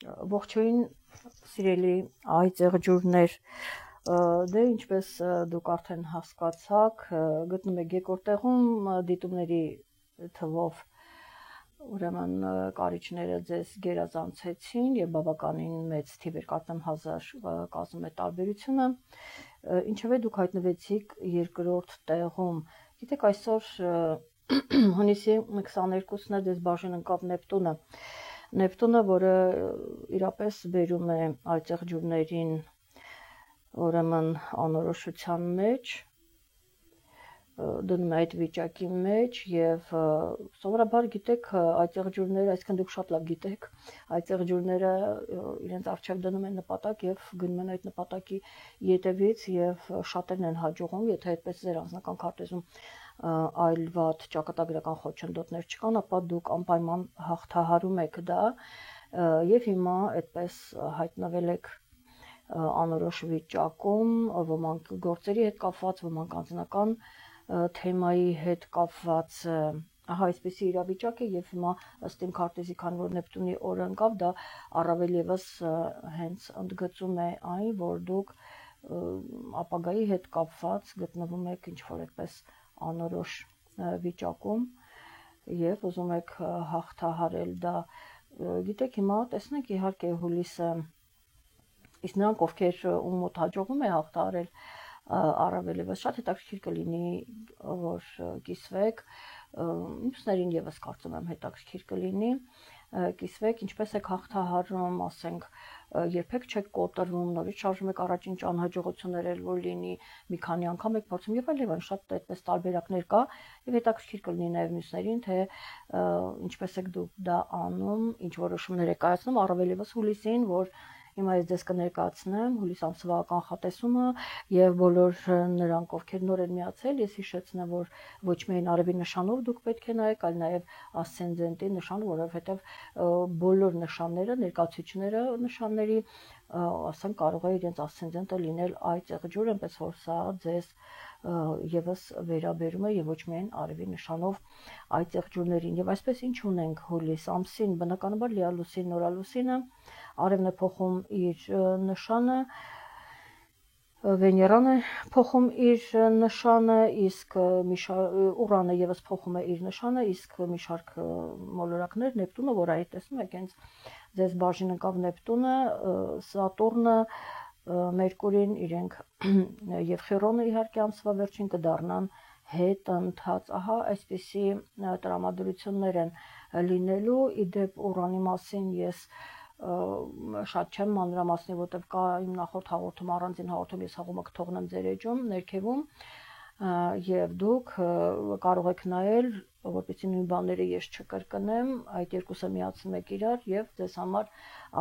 Ողջույն, սիրելի այծեղջուրներ, դե ինչպես դուք արդեն հասկացաք, գտնում եք երկրորդ տեղում դիտումների թվով ուրեմն կարիճները ձեզ գերազանցեցին եւ բավականին մեծ թիվ էր, կարծեմ 1000 կազմում է տարբերությունը, ինչևէ դուք հայտնվեցիք երկրորդ տեղում։ Գիտեք, այսօր հունիսի 22-ն է դες բաժին ընկավ Նեպտունը, որը իրապես բերում է այծեղջուրներին ուրեմն անորոշության մեջ, դնում է այդ վիճակի մեջ եւ սովորաբար գիտեք այծեղջուրները, այսինքն դուք շատ լավ գիտեք, այծեղջուրները իրենց արժեվ դնում են նպատակ եւ գնում են այդ նպատակի ետևից եւ շատերն են հաջողում, եթե այդպես ձեր անձնական քարտեզում այլ վատ ճակատագրական խոչընդոտներ չկան, ապա դուք անպայման հաղթահարում եք դա եւ հիմա այդպես հայտնվել եք անորոշ վիճակում, ոմանք գործերի հետ կապված, ոմանք անձնական թեմայի հետ կապված, ահա այսպեսի իրավիճակ է եւ հիմա ըստ իմ քարտեզի, քանի որ Նեպտունի օրը ընկավ, դա առավել եւս հենց ընդգծում է այն, որ դուք ապագայի հետ կապված գտնվում եք ինչ որ այդպես անորոշ վիճակում եւ ուզում եք հաղթահարել դա։ Գիտեք, հիմա տեսնենք իհարկե հուլիսը, իսկ նրանք ովքեր ում մոտ հաջողվում է հաղթահարել առավել եւս շատ հետաքրքիր կլինի որ կիսվեք, մյուսներին եւս կարծում եմ հետաքրքիր կլինի կիսվեք, ինչպես եք հաղթահարում, ասենք, երբեք չեք կոտրվում, նորից շարժում եք առաջին անհաջողություններ էլ որ լինի, մի քանի անգամ եք փորձում եւ այլն, շատ այդպես տարբերակներ կա եւ հետաքրքիր կլինի նաեւ մյուսներին, թե ինչպես եք դուք դա անում, ինչ որոշումներ եք կայացնում, առավել եւս հուլիսին, որ հիմա ես ձեզ կներկայացնեմ հուլիս ամսվա կանխատեսումը եւ բոլոր նրանք, ովքեր նոր են միացել, ես հիշեցնեմ, որ ոչ միայն արևի նշանով դուք պետք է նայեք, այլ նաեւ ասցենդենտի նշան, որովհետեւ բոլոր նշանները, ներկայացուցիչները նշանների, ասենք, կարող է իրենց ասցենդենտը լինել այծեղջյուր, այնպես որ սա ձեզ եւս վերաբերում է եւ ոչ միայն արևի նշանով այծեղջուրներին։ Եվ այսպես ինչ ունենք հուլիս ամսին, բնականաբար լիալուսին, նորալուսինը, արևն է փոխում իր նշանը, Վեներան է փոխում իր նշանը, իսկ Ուրանը եւս փոխում է իր նշանը, իսկ մի շարք մոլորակներ, Նեպտունը, որ այդ տեսնում եք, հենց ձեզ բաժին ընկավ Նեպտունը, Սատուրնը, Մերկուրին, իրենք եւ Խիրոնը իհարկե ամսվա վերջին կդառնան հետընթաց, ահա այսպիսի տրամադրություններ են լինելու, իդեպ Ուրանի մասին ես շատ չեմ մանրամասնի, որտեղ կա իմ նախորդ հաղորդում, առանձին հաղորդում, ես հաղումը կթողնեմ ձեր էջում, ներքևում եւ դուք կարող եք նայել, որպեսզի նույն բաները ես չկրկնեմ, այդ երկուսը միացնում եք իրար եւ ձեզ համար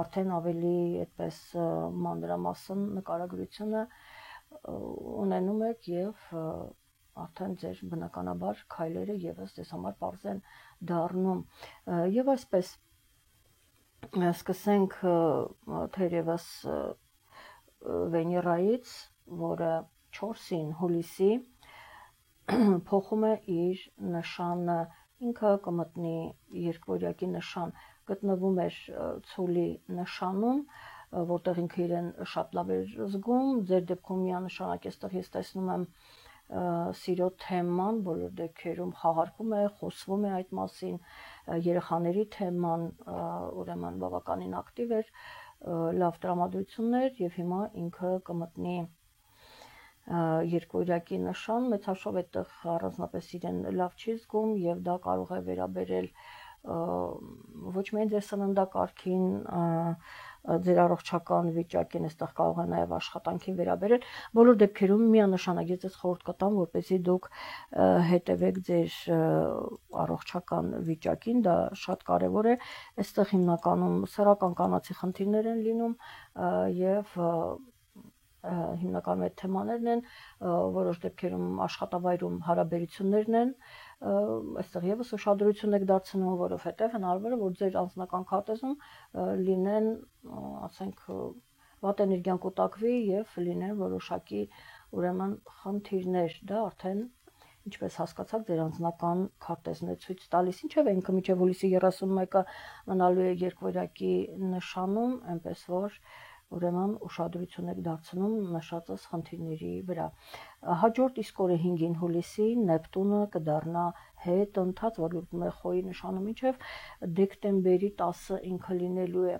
արդեն ավելի այդպես մանրամասն նկարագրությունը ունենում եք եւ արդեն ձեր բնականաբար քայլերը եւս ձեզ համար պարզ են դառնում եւ այսպես սկսենք թերևս Վեներայից, որը 4-ին հուլիսի փոխում է իր նշանը, ինքը կմտնի երկվորյակի նշան, գտնվում էր Ցուլի նշանում, որտեղ ինքը իրեն շատ լավ էր զգում, ձեր դեպքում միանշանակ էստեղ ես տեսնում եմ սիրո թեման, բոլոր դեպքերում խաղարկում է, խոսվում է այդ մասին, երեխաների թեման ուրեմն բավականին ակտիվ էր, լավ տրամադրություններ եւ հիմա ինքը կմտնի երկվորյակի նշան, մեծ հաշվով այդտեղ առանձնապես իրեն լավ չի զգում եւ դա կարող է վերաբերել ոչ միայն ձեր սննդակարգին, ձեր առողջական վիճակին, այստեղ կարող է նաեւ աշխատանքին վերաբերել, բոլոր դեպքերում միանշանակ ես ձեզ խորհուրդ կտամ, որպեսզի դուք հետևեք ձեր առողջական վիճակին, դա շատ կարեւոր է, այստեղ հիմնականում սեռական կանացի խնդիրներ են լինում եւ հիմնականում այդ թեմաներն են, որոշ դեպքերում աշխատավայրում հարաբերություններն են, այստեղ եւս ուշադրություն եք դարձնում, որովհետեւ հնարավոր է, որ ձեր անձնական քարտեզում լինեն, ասենք, վատ էներգիան կուտակվի եւ լինեն որոշակի ուրեմն խնդիրներ, դա արդեն ինչպես հասկացաք, ձեր անձնական քարտեզն է ցույց տալիս, ինչև ինքը մինչև հուլիսի 31-ը մնալու է երկվորյակի նշանում, այնպես որ ուրեմն ուշադրություն եք դարձնում նշածս խնդիրների վրա։ Հաջորդ իսկ օրը 5-ին հուլիսի Նեպտունը կդառնա հետ ընթաց, որ լուծում է խոյի նշանում, մինչև դեկտեմբերի 10-ը ինքը լինելու է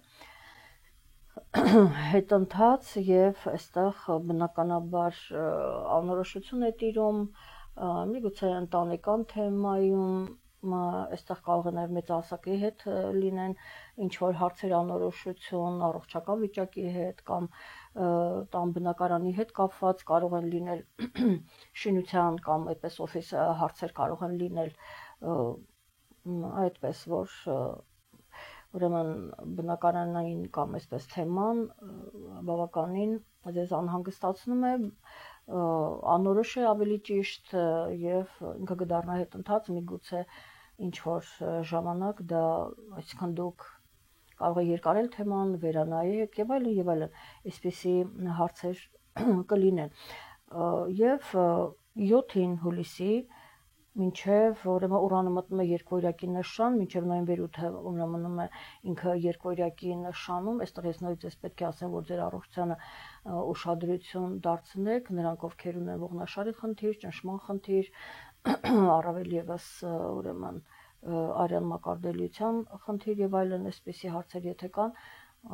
հետ ընթաց եւ այստեղ բնականաբար անորոշություն է տիրում, միգուցե ընտանեկան թեմայում այստեղ կարող է նաև մեծահասակի հետ լինեն ինչ որ հարցեր անորոշություն, առողջական վիճակի հետ կամ տան բնակարանի հետ կապված կարող են լինել շինության կամ այդպես օֆիս հարցեր կարող են լինել այդպես որ ուրեմն բնակարանային կամ այսպես թեման բավականին ձեզ անհանգստացնում է, անորոշ է ավելի ճիշտ եւ ինքը կդառնա հետ ընթաց միգուցե ինչ որ ժամանակ դա, այսինքն դուք կարող եք երկարել թեման, վերանայեք եւ այլն, այսպիսի հարցեր կլինեն։ Եվ 7-ին հուլիսի մինչև ուրեմն Ուրանը մտնում է երկվորյակի նշան, մինչև նոյեմբեր 8-ը ուրեմն մնում է ինքը երկվորյակի նշանում, այստեղ ես նույնիսկ ես պետք է ասեմ, որ ձեր առողջությանը ուշադրություն դարձնեք, նրանք ովքեր ունեն ողնաշարի խնդիր, ճնշման խնդիր, առավել եւս ուրեմն արյան մակարդելիության խնդիր եւ այլն, այսպիսի հարցեր եթե կան,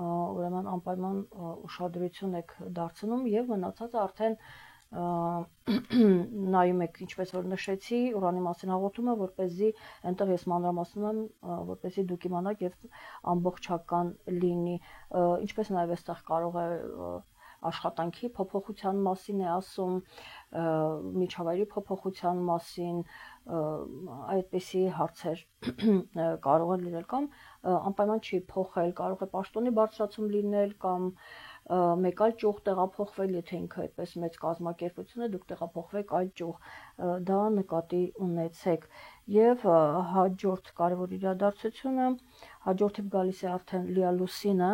ուրեմն անպայման ուշադրություն եք դարձնում եւ մնացածը արդեն նայում եք, ինչպես որ նշեցի, Ուրանի մասին հաղորդումը, որպեսզի այնտեղ ես մանրամասնում եմ, որպեսզի դուք իմանաք եւ ամբողջական լինի, ինչպես նաեւ այստեղ կարող է աշխատանքի փոփոխության մասին է ասում, միջավայրի փոփոխության մասին, այդպիսի հարցեր կարող են լինել կամ անպայման չի փոխել, կարող է պաշտոնի բարձրացում լինել կամ մեկ այլ ճյուղ տեղափոխվել, եթե ինքը այդպես մեծ կազմակերպություն է, դուք տեղափոխվեք այլ ճյուղ, դա նկատի ունեցեք։ Եվ հաջորդ կարևոր իրադարձությունը, հաջորդիվ գալիս է արդեն լիալուսինը,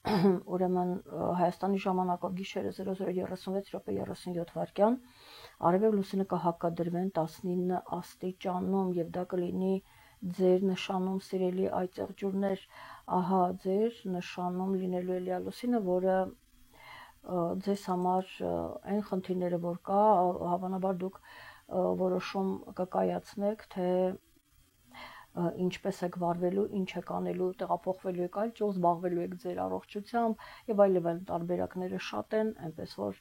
ուրեմն Հայաստանի ժամանակով գիշերը 00:36:37, արևև լուսինը կհակադրվեն 19 աստիճանում եւ դա կլինի ձեր նշանում սիրելի այծեղջյուրներ, ահա ձեր նշանում լինելու է լիալուսինը, որը ձեզ համար այն խնդիրները որ կա, հավանաբար դուք որոշում կկայացնեք, թե ինչպես եք վարվելու, ինչ եք անելու, տեղափոխվելու եք այլ ճյուղ, զբաղվելու եք ձեր առողջությամբ եւ այլն տարբերակները շատ են, այնպես որ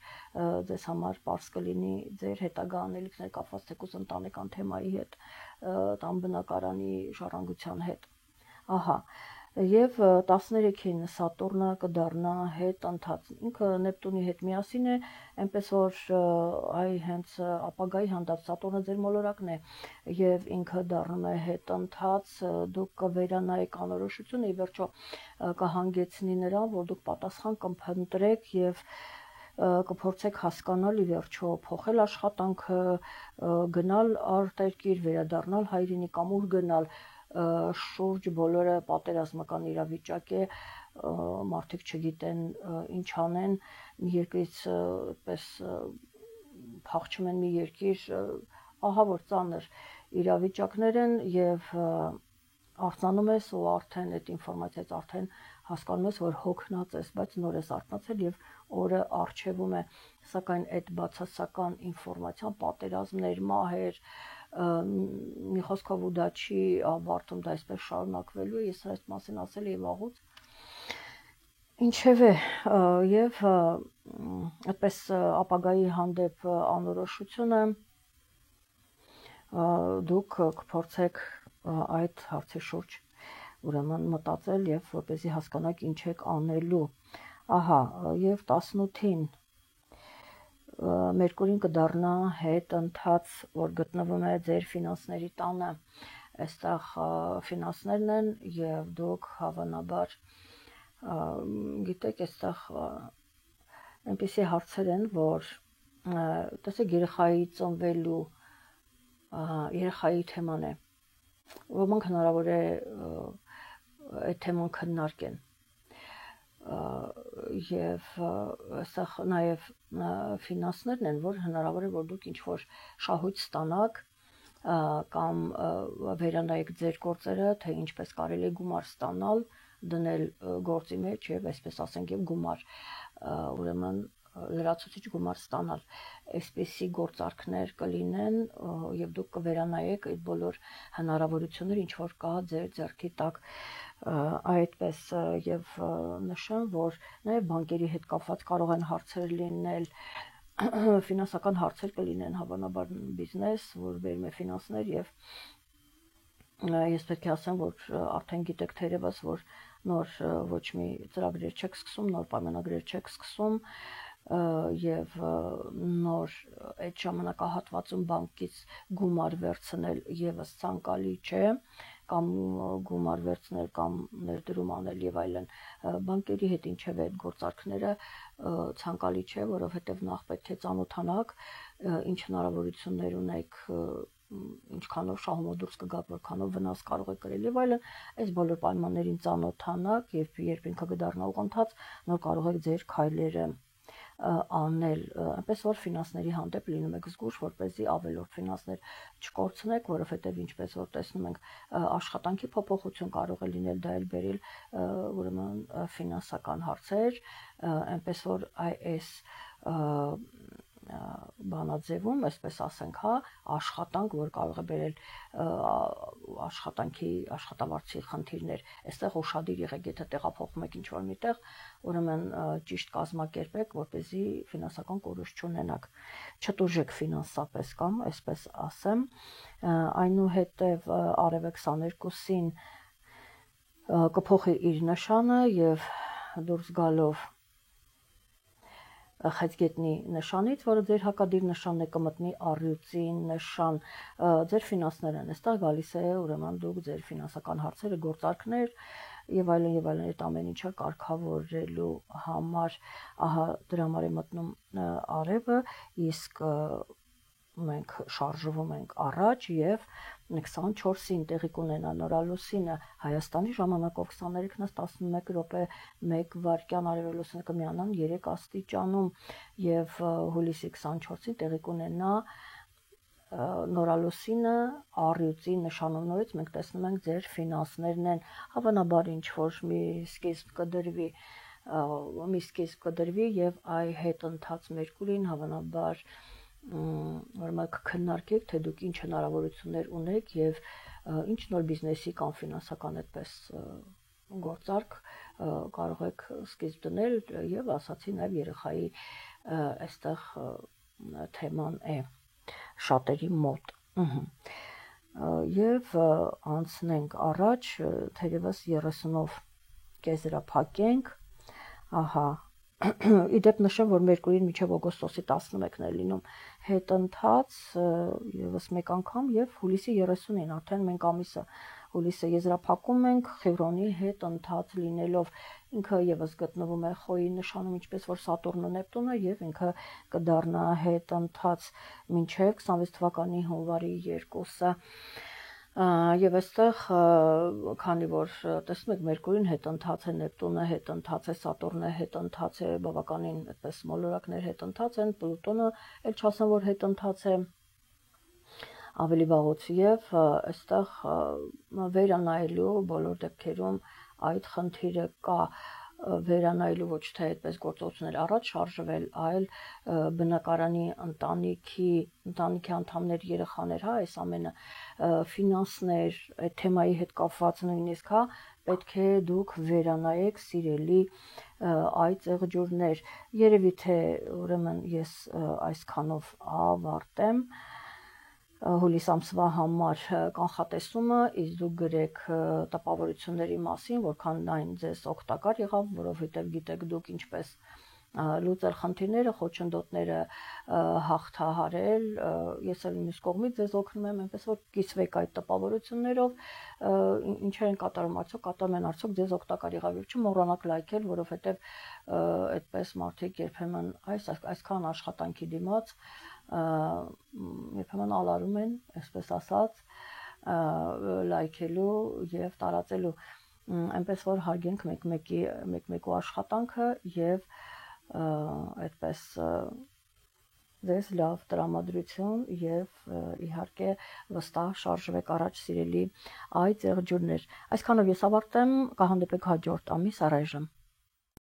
ձեզ համար պարզ կլինի ձեր հետագա անելիքներ կապված թեկուզ ընտանեկան թեմայի հետ, տան բնակարանի ժառանգության հետ։ Ահա եւ 13-ին Սատուրնը կդառնա հետ ընթաց, ինքը Նեպտունի հետ միասին է, այնպես որ այ հենց ապագայի հանդեպ Սատուրնը ձեր մոլորակն է եւ ինքը դառնում է հետ ընթաց, դուք կվերանայեք անորոշությունը, ի վերջո կհանգեցնի նրան, որ դուք պատասխան կփնտրեք եւ կփորձեք հասկանալ ի վերջո փոխել աշխատանքը, գնալ արտերկիր, վերադառնալ հայրենիք կամ ուր գնալ, շուրջ բոլորը պատերազմական իրավիճակ է, մարդիկ չգիտեն ինչ անեն, մի երկրից այդպես փախչում են մի երկիր, ահա որ ծանր իրավիճակներ են եւ արձանում ես ու արդեն այդ ինֆորմացիայից արդեն հասկանում ես, որ հոգնած ես, բայց նոր ես արթնացել եւ օրը առջևում է, սակայն այդ բացասական ինֆորմացիան, պատերազմներ, մահեր, մի խոսքով ու դա չի ավարտում, դա այսպես շարունակվելու է, ես այս մասին ասել եի վաղուց, ինչևէ եւ այդպես ապագայի հանդեպ անորոշությունը դուք կփորձեք այդ հարցի շուրջ ուրեմն մտածել եւ որպեսզի հասկանաք ինչ եք անելու, ահա եւ 18-ին Մերկուրին կդառնա հետ ընթաց, որ գտնվում է ձեր ֆինանսների տանը, այստեղ ֆինանսներն են եւ դուք հավանաբար գիտեք, այստեղ այնպիսի հարցեր են, որ տեսեք երեխայի ծնվելու երեխայի թեման է, ոմանք հնարավոր է այդ թեման քննարկեն եւ այստեղ նաեւ ֆինանսներն են, որ հնարավոր է որ դուք ինչ-որ շահույթ ստանաք կամ վերանայեք ձեր գործերը, թե ինչպես կարելի է գումար ստանալ, դնել գործի մեջ եւ այսպես ասենք եւ գումար, ուրեմն լրացուցիչ գումար ստանալ։ Այսպիսի գործարքներ կլինեն եւ դուք կվերանայեք այդ բոլոր հնարավորությունները, ինչ որ կա ձեր ձեռքի տակ, այդպես եւ նշեմ, որ նաեւ բանկերի հետ կապված կարող են հարցեր լինել, ֆինանսական հարցեր կլինեն, հավանաբար բիզնես, որ վերում է ֆինանսներ եւ ես պետք է ասեմ, որ արդեն գիտեք թերևս, որ նոր ոչ մի ծրագրեր չեք սկսում, նոր պայմանագրեր չեք սկսում եւ նոր այդ ժամանակահատվածում բանկից գումար վերցնել եւս ցանկալի չէ, կամ գումար վերցնել կամ ներդրում անել եւ այլն, բանկերի հետ ինչեւ այդ գործարքները ցանկալի չէ, որովհետեւ նախ պետք է ծանոթանաք, ինչ հնարավորություններ ունեք, ինչքանով շահումով դուրս կգաք, որքանով վնաս կարող է կրել եւ այլն, այս բոլոր պայմաններին ծանոթանաք եւ երբ ինքը կդառնա ուղղընթաց, նոր կարող եք ձեր քայլերը անել, այնպես որ ֆինանսների հանդեպ լինում եք զգույշ, որպեսզի ավելորդ ֆինանսներ չկորցնեք, որովհետև ինչպես որ տեսնում ենք, աշխատանքի փոփոխություն կարող է լինել, դա էլ բերել ուրեմն ֆինանսական հարցեր, այնպես որ այս բանաձևում, այսպես ասենք, հա, աշխատանք, որ կարող է բերել աշխատավարձի խնդիրներ, այստեղ ուշադիր եղեք, եթե տեղափոխում եք ինչ-որ միտեղ, ուրեմն ճիշտ կազմակերպեք, որպեսզի ֆինանսական կորուստ չունենաք, չտուժեք ֆինանսապես կամ, այսպես ասեմ, այնուհետև արևը 22-ին կփոխի իր նշանը եւ դուրս գալով խեցգետնի նշանից, որը ձեր հակադիր նշանն է, կմտնի առյուծի նշան, ձեր ֆինանսներն են, այստեղ գալիս է ուրեմն դուք ձեր ֆինանսական հարցերը, գործարքներ եւ այլն այդ ամեն ինչը կարգավորելու համար, ահա դրա համար է մտնում արևը, իսկ մենք շարժվում ենք առաջ եւ 24-ին տեղի կունենա նորալուսինը Հայաստանի ժամանակով 23:11 րոպե 1 վայրկյան արևելուսինը կմիանան 3 աստիճանում եւ հուլիսի 24-ին տեղի կունենա նորալուսինը առյուծի նշանով նորից մենք տեսնում ենք ձեր ֆինանսներն են, հավանաբար ինչ որ մի սկիզբ կդրվի եւ այ հետ ընթաց Մերկուրին հավանաբար ուրեմն կքննարկեք, թե դուք ինչ հնարավորություններ ունեք եւ ինչ նոր բիզնեսի կամ ֆինանսական այդպես գործարք կարող եք սկիզբ դնել եւ ասացի նաեւ երեխայի այստեղ թեման է շատերի մոտ եւ անցնենք առաջ, թերևս 30-ով կեզրափակենք, ահա իդեպ նշեմ, որ Մերկուրին մինչև օգոստոսի 11-ն է լինում հետընթաց եւս մեկ անգամ եւ հուլիսի 30-ին արդեն մենք ամիսը հուլիսը եզրափակում ենք Խևրոնի հետընթաց լինելով, ինքը եւս գտնվում է Խոյի նշանում, ինչպես որ Սատուրնը Նեպտունը եւ ինքը կդառնա հետընթաց մինչեւ 26 թվականի հունվարի 2-ը Եվ այստեղ, քանի որ տեսնում եք Մերկուրին հետընթաց է, Նեպտունը հետընթաց է, Սատուրնը հետընթաց է, բավականին այդպես մոլորակներ հետընթաց են, Պլուտոնը էլ չասեմ, որ հետընթաց է ավելի վաղուց եւ այստեղ վերանայելու բոլոր դեպքերում այդ խնդիրը կա վերանայելու ոչ թե այդպես գործողություններ առաջ շարժվել, այլ բնակարանի ընտանիքի անդամներ, երեխաներ, հա, այս ամենը ֆինանսներ, այդ թեմայի հետ կապված նույնիսկ, հա, պետք է դուք veranայեք սիրելի այդ եղջյուրներ։ Երևի թե ուրեմն ես այսքանով ավարտեմ հուլիս ամսվա համար կանխատեսումը, իսկ դուք գրեք տպավորությունների մասին, որքան այն ձեզ օգտակար եղավ, որովհետև գիտեք դուք ինչպես լուծել խնդիրները, խոչընդոտները հաղթահարել, ես էլ մյուս կողմից ձեզ օգնում եմ, այնպես որ կիսվեք այդ տպավորություններով, ինչեր են կատարում, արդյոք կատարում են, արդյոք ձեզ օգտակար եղավ, եւ չմոռանաք լայքել, որովհետև այդպես մարդիկ երբեմն այսքան աշխատանքի դիմաց երբեմն ալարում են, այսպես ասած, լայքելու եւ տարածելու այնպես որ հարգենք մեկ-մեկու աշխատանքը եւ այդպես ձեզ լավ տրամադրություն եւ իհարկե վստահ շարժվեք առաջ սիրելի այ ծեղջուրներ։ Այսքանով ես ավարտեմ, կհանդիպենք հաջորդ ամիս առայժմ։